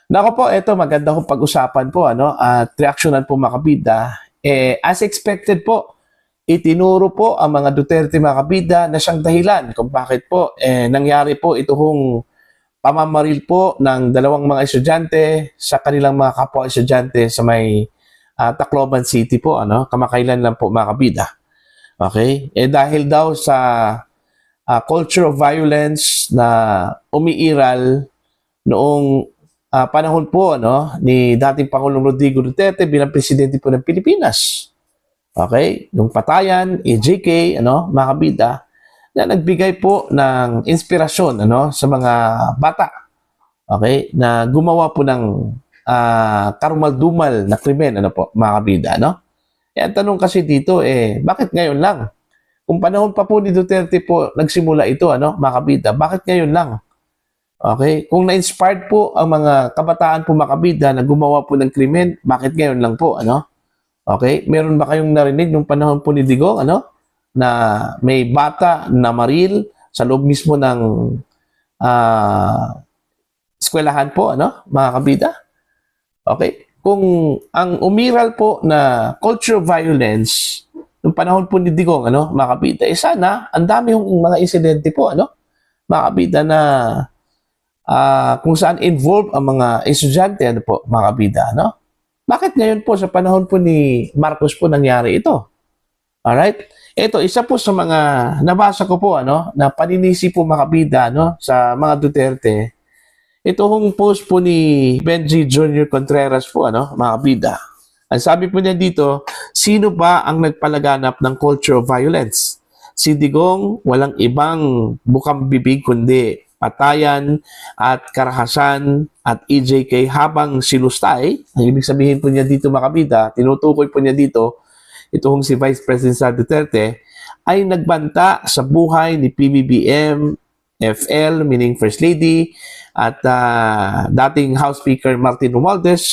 Nako po, eto maganda kong pag-usapan po at reaksyonan po mga kabida. As expected po, itinuro po ang mga Duterte mga kabida na siyang dahilan kung bakit po nangyari po ito hong pamamaril po ng dalawang mga estudyante sa kanilang mga kapwa estudyante sa may Tacloban City po, kamakailan lang po mga kabida. Okay? Dahil daw sa culture of violence na umiiral noong panahon po ni dating Pangulong Rodrigo Duterte bilang presidente po ng Pilipinas. Okay? Yung patayan, AJK, mga kabida, na nagbigay po ng inspirasyon sa mga bata. Okay? Na gumawa po ng karumal-dumal na krimen, mga kabida, ang tanong kasi dito, bakit ngayon lang? Kung panahon pa po ni Duterte po nagsimula ito, mga kabida, bakit ngayon lang? Okay? Kung na-inspired po ang mga kabataan po mga kabida na gumawa po ng krimen, bakit ngayon lang po, Okay? Meron ba kayong narinig nung panahon po ni Digong, na may bata na maril sa loob mismo ng eskwelahan po, mga kabida? Okay? Kung ang umiral po na culture of violence nung panahon po ni Digong, mga kabida, sana ang dami yung mga insidente po, mga kabida na kung saan involved ang mga estudyante, mga kabida, Bakit ngayon po sa panahon po ni Marcos po nangyari ito? Alright? Ito, isa po sa mga nabasa ko po, na paninisi po mga kabida, sa mga Duterte. Ito hong post po ni Benji Jr. Contreras po, mga kabida. Ang sabi po niya dito, sino ba ang nagpalaganap ng culture of violence? Si Digong, walang ibang bukang bibig kundi patayan at karahasan at EJK habang silustay. Ang ibig sabihin po niya dito mga kabida, tinutukoy po niya dito, ito hong si Vice President Sara Duterte, ay nagbanta sa buhay ni PBBM, FL, meaning First Lady, at dating House Speaker Martin Romualdez,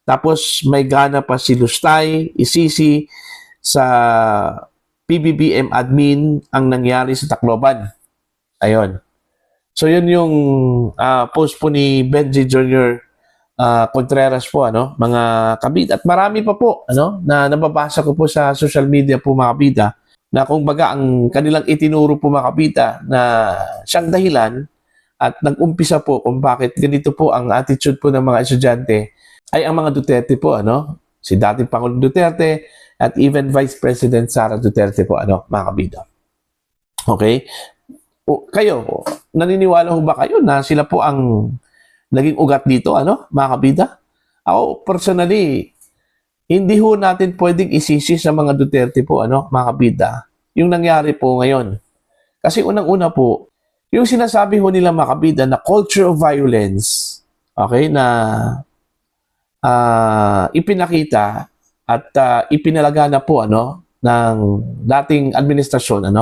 Tapos may gana pa si Lustay, isisi sa PBBM admin ang nangyari sa Tacloban. Ayun. So yun yung post po ni Benji Jr. Contreras po, mga kabida. At marami pa po, na nababasa ko po sa social media po mga kabida, na kung baga ang kanilang itinuro po mga kabida na siyang dahilan at nag-umpisa po kung bakit ganito po ang attitude po ng mga estudyante ay ang mga Duterte po, si dating Pangulong Duterte at even Vice President Sara Duterte po, mga kabida. Okay? Kayo, naniniwala ho ba kayo na sila po ang naging ugat dito, mga kabida? Ako, personally, hindi ho natin pwedeng isisi sa mga Duterte po, mga kabida, yung nangyari po ngayon. Kasi unang-una po, yung sinasabi ho nila mga kabida na culture of violence, okay, na ipinakita at ipinalagana po, ng dating administrasyon,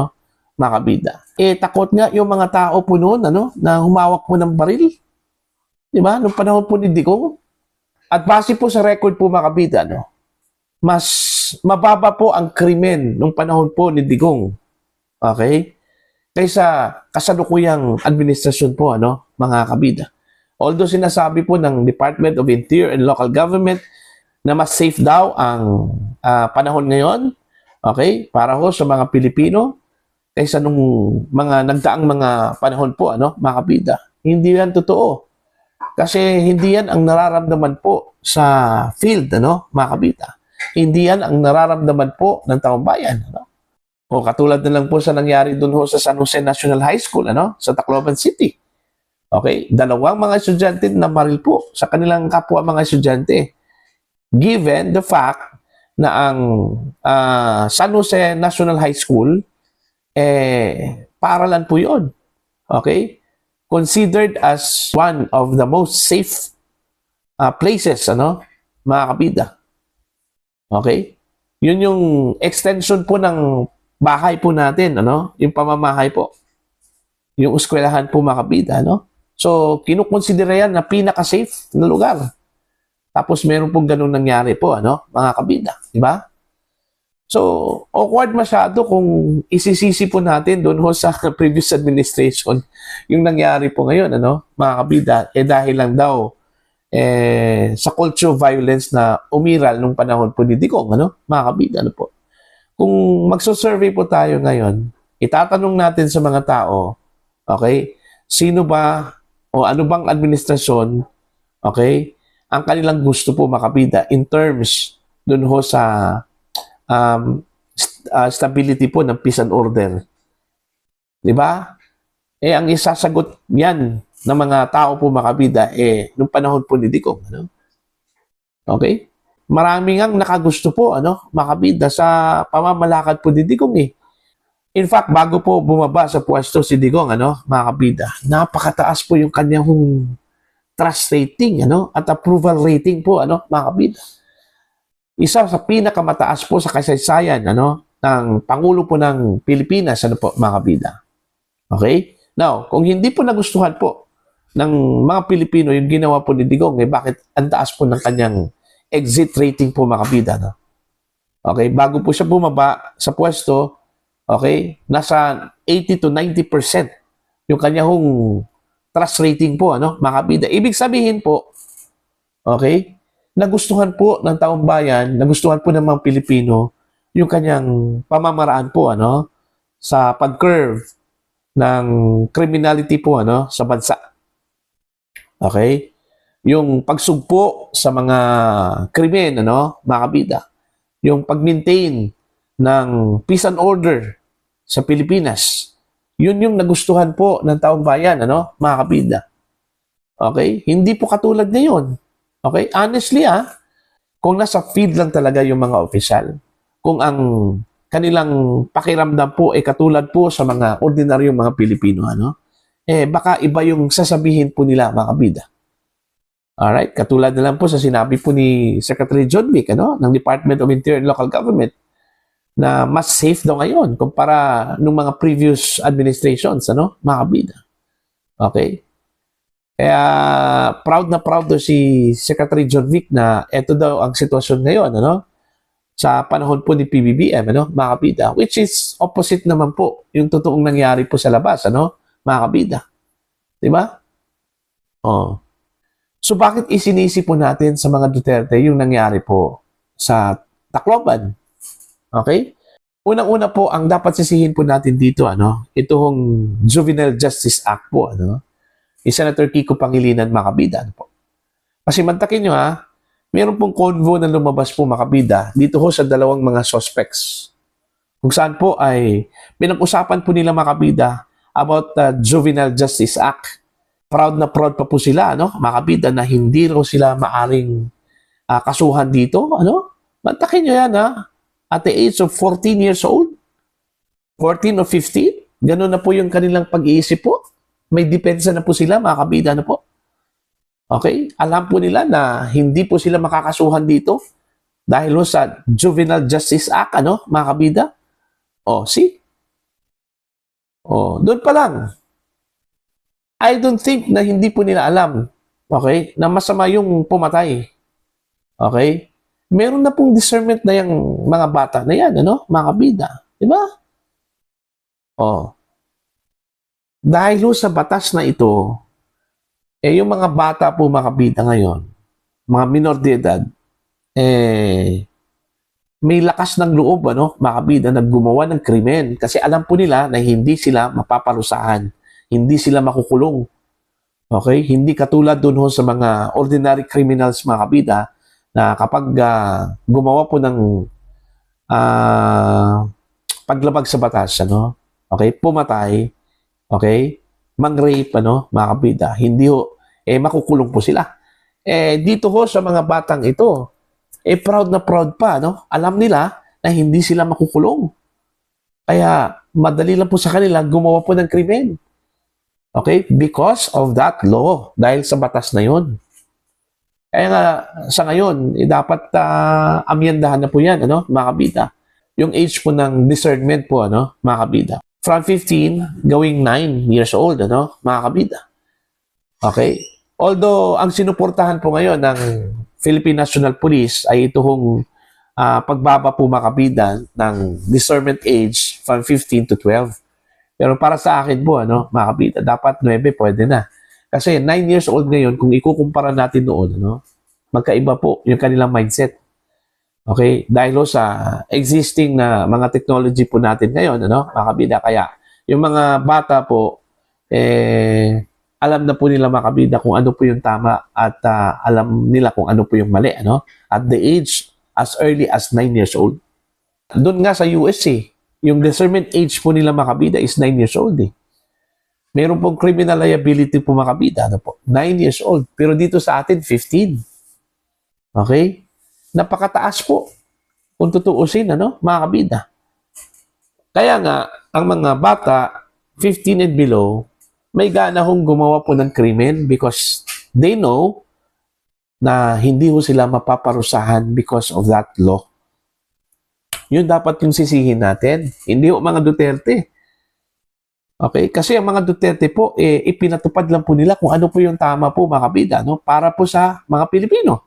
mga kabida. Takot nga yung mga tao po noon, na humawak po ng baril. Diba? Nung panahon po ni Digong. At base po sa record po mga kabida, mas mababa po ang krimen nung panahon po ni Digong. Okay? Kaysa kasalukuyang administrasyon po, mga kabida. Although sinasabi po ng Department of Interior and Local Government na mas safe daw ang panahon ngayon, okay, para ho sa mga Pilipino, kaysa nung mga nagdaang mga panahon po, mga kabida. Hindi yan totoo. Kasi hindi yan ang nararamdaman po sa field, mga kabida. Hindi yan ang nararamdaman po ng taong bayan. O katulad na lang po sa nangyari doon ho sa San Jose National High School, sa Tacloban City. Okay? Dalawang mga estudyante na maril po sa kanilang kapwa mga estudyante. Given the fact na ang San Jose National High School paaralan po yun. Okay? Considered as one of the most safe places, mga kabida. Okay? Yun yung extension po ng bahay po natin, yung pamamahay po. Yung eskwelahan po mga kabida, So, kinukonsidera yan na pinaka-safe na lugar. Tapos meron pong ganun nangyari po, mga kabida. Diba? So, awkward masyado kung isisisi po natin doon ho sa previous administration yung nangyari po ngayon, mga kabida, dahil lang daw sa culture of violence na umiral nung panahon po ni Digong, ano? Mga kabida, ano po. Kung magso-survey po tayo ngayon, itatanong natin sa mga tao, okay, sino ba o ano bang administrasyon, okay, ang kanilang gusto po makabida in terms dun ho sa stability po ng peace and order. Di ba? Ang isasagot yan ng mga tao po makabida, nung panahon po ni Digong, ano? Okay? Marami ngang nakagusto po, ano, makabida sa pamamalakad po ni Digong, In fact, bago po bumaba sa pwesto si Digong, ano, mga kabida, napakataas po yung kanyang trust rating, ano, at approval rating po, ano, mga kabida. Isa sa pinakamataas po sa kasaysayan, ano, ng Pangulo po ng Pilipinas, ano po, mga kabida. Okay? Now, kung hindi po nagustuhan po ng mga Pilipino yung ginawa po ni Digong, bakit ang taas po ng kanyang exit rating po, mga kabida, no? Okay? Bago po siya bumaba sa pwesto, okay, nasa 80 to 90% yung kanyang trust rating po, ano, mga kabida. Ibig sabihin po, okay, nagustuhan po ng taong bayan, nagustuhan po ng mga Pilipino yung kanyang pamamaraan po, ano, sa pag-curve ng criminality po, ano, sa bansa. Okay? Yung pagsugpo sa mga krimen, ano, mga kabida. Yung pag-maintain ng peace and order sa Pilipinas. Yun yung nagustuhan po ng taong bayan, ano, mga kabida. Okay? Hindi po katulad ngayon. Okay? Honestly, kung nasa field lang talaga yung mga opisyal, kung ang kanilang pakiramdam po ay katulad po sa mga ordinaryong mga Pilipino, ano, baka iba yung sasabihin po nila, mga kabida. Alright? Katulad na lang po sa sinabi po ni Secretary John Vic, ano, ng Department of Interior and Local Government, na mas safe daw ngayon kumpara nung mga previous administrations, ano, mga kabida. Okay? Kaya proud na proud daw si Secretary John Vic na ito daw ang sitwasyon ngayon, ano, sa panahon po ni PBBM, ano, mga kabida, which is opposite naman po yung totoong nangyari po sa labas, ano, mga kabida. Diba? Oh. So bakit isinisi po natin sa mga Duterte yung nangyari po sa Tacloban? Okay? Unang-una po, ang dapat sisihin po natin dito, ano, itong Juvenile Justice Act po, ano, ni Senator Kiko Pangilinan, makabida, ano po. Kasi mantakin nyo, meron pong convo na lumabas po, makabida, dito ho sa dalawang mga suspects. Kung saan po ay pinag-usapan po nila, makabida, about the Juvenile Justice Act. Proud na proud pa po sila, ano, makabida, na hindi raw sila maaring kasuhan dito, ano. Mantakin nyo yan, at the age of 14 years old, 14 or 15, ganun na po yung kanilang pag-iisip po. May depensa na po sila, mga kabida na po. Okay? Alam po nila na hindi po sila makakasuhan dito dahil sa Juvenile Justice Act, ano, mga kabida. See? Doon pa lang. I don't think na hindi po nila alam, okay, na masama yung pumatay. Okay? Meron na pong discernment na yung mga bata na yan, ano, mga kabida. Diba? Dahil sa batas na ito, yung mga bata po, mga kabida ngayon, mga minor de edad, may lakas ng loob, ano, mga kabida, na gumawa ng krimen. Kasi alam po nila na hindi sila mapaparusahan, hindi sila makukulong. Okay? Hindi katulad dun sa mga ordinary criminals, mga kabida, na kapag gumawa po ng paglabag sa batas, ano, okay, pumatay, okay, mang-rape, ano, mga kabida, hindi ho, makukulong po sila. Dito ho sa mga batang ito, proud na proud pa, no? Alam nila na hindi sila makukulong. Kaya madali lang po sa kanila gumawa po ng krimen. Okay? Because of that law, dahil sa batas na yun. Kaya nga, sa ngayon, dapat amyendahan na po yan, ano, mga kabida. Yung age po ng discernment po, ano, mga kabida. From 15, going 9 years old, ano, mga kabida. Okay? Although, ang sinuportahan po ngayon ng Philippine National Police ay itong pagbaba po, mga kabida, ng discernment age from 15 to 12. Pero para sa akin po, ano, mga kabida, dapat 9 pwede na. Kasi 9 years old ngayon, kung ikukumpara natin noon, ano, magkaiba po yung kanilang mindset. Okay? Dahil ho sa existing na mga technology po natin ngayon, ano, mga kabida. Kaya yung mga bata po, alam na po nila mga kabida kung ano po yung tama at alam nila kung ano po yung mali. Ano? At the age as early as 9 years old. Doon nga sa US yung discernment age po nila mga kabida is 9 years old Meron pong criminal liability po mga kabida, ano po? 9 years old. Pero dito sa atin, 15. Okay? Napakataas po. Kung tutuusin, ano, mga kabida. Kaya nga, ang mga bata, 15 and below, may gana hong gumawa po ng krimen because they know na hindi ho sila mapaparusahan because of that law. Yun dapat yung sisihin natin. Hindi ho mga Duterte. Okay? Kasi ang mga Duterte po, ipinatupad lang po nila kung ano po yung tama po, mga kabida, no? Para po sa mga Pilipino.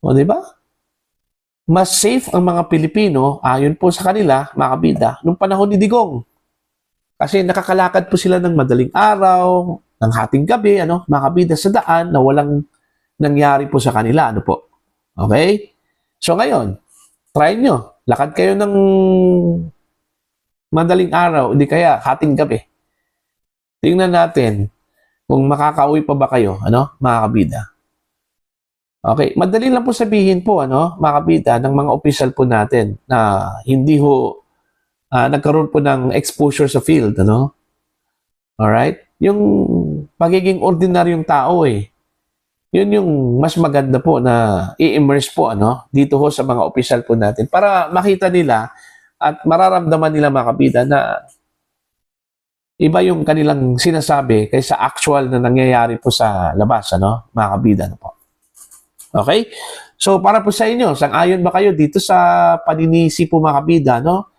O, di ba? Mas safe ang mga Pilipino, ayon po sa kanila, mga kabida, nung panahon ni Digong. Kasi nakakalakad po sila ng madaling araw, ng hating gabi, ano, mga kabida sa daan na walang nangyari po sa kanila, ano po. Okay? So ngayon, try nyo. Lakad kayo ng madaling araw, hindi kaya hating gabi. Tingnan natin kung makakauwi pa ba kayo, ano, mga kabida. Okay, madali lang po sabihin po, ano, mga kabida, ng mga opisyal po natin na hindi ho nagkaroon po ng exposure sa field, ano? Alright? Yung pagiging ordinaryong tao yun yung mas maganda po na i-immerse po, ano, dito ho sa mga opisyal po natin para makita nila at mararamdaman nila mga kabida na iba yung kanilang sinasabi kaysa actual na nangyayari po sa labas, ano, mga kabida, ano po. Okay? So, para po sa inyo, sang-ayon ba kayo dito sa paninisi po mga kabida, no,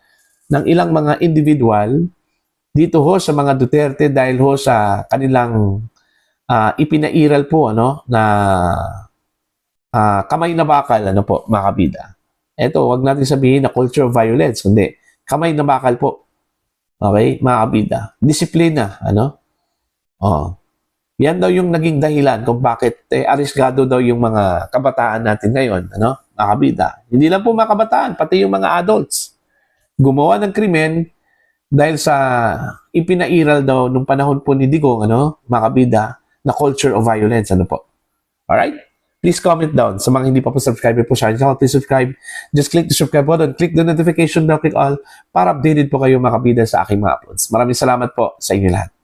ng ilang mga individual dito ho sa mga Duterte dahil ho sa kanilang ipinairal po, ano, na kamay na bakal, ano po, mga kabida. Ito, wag natin sabihin na culture of violence, kundi kamay na bakal po. Okay, mga kabida. Disiplina, ano? Oh. Yan daw yung naging dahilan kung bakit arisgado daw yung mga kabataan natin ngayon, ano? Mga kabida. Hindi lang po mga kabataan, pati yung mga adults. Gumawa ng krimen dahil sa ipinairal daw nung panahon po ni Digong, ano? Mga kabida, na culture of violence, ano po? Alright? Please comment down. Sa mga hindi pa po subscribe po sa channel, please subscribe. Just click the subscribe button, click the notification bell, click all para updated po kayo mga kabida sa aking mga uploads. Maraming salamat po sa inyo lahat.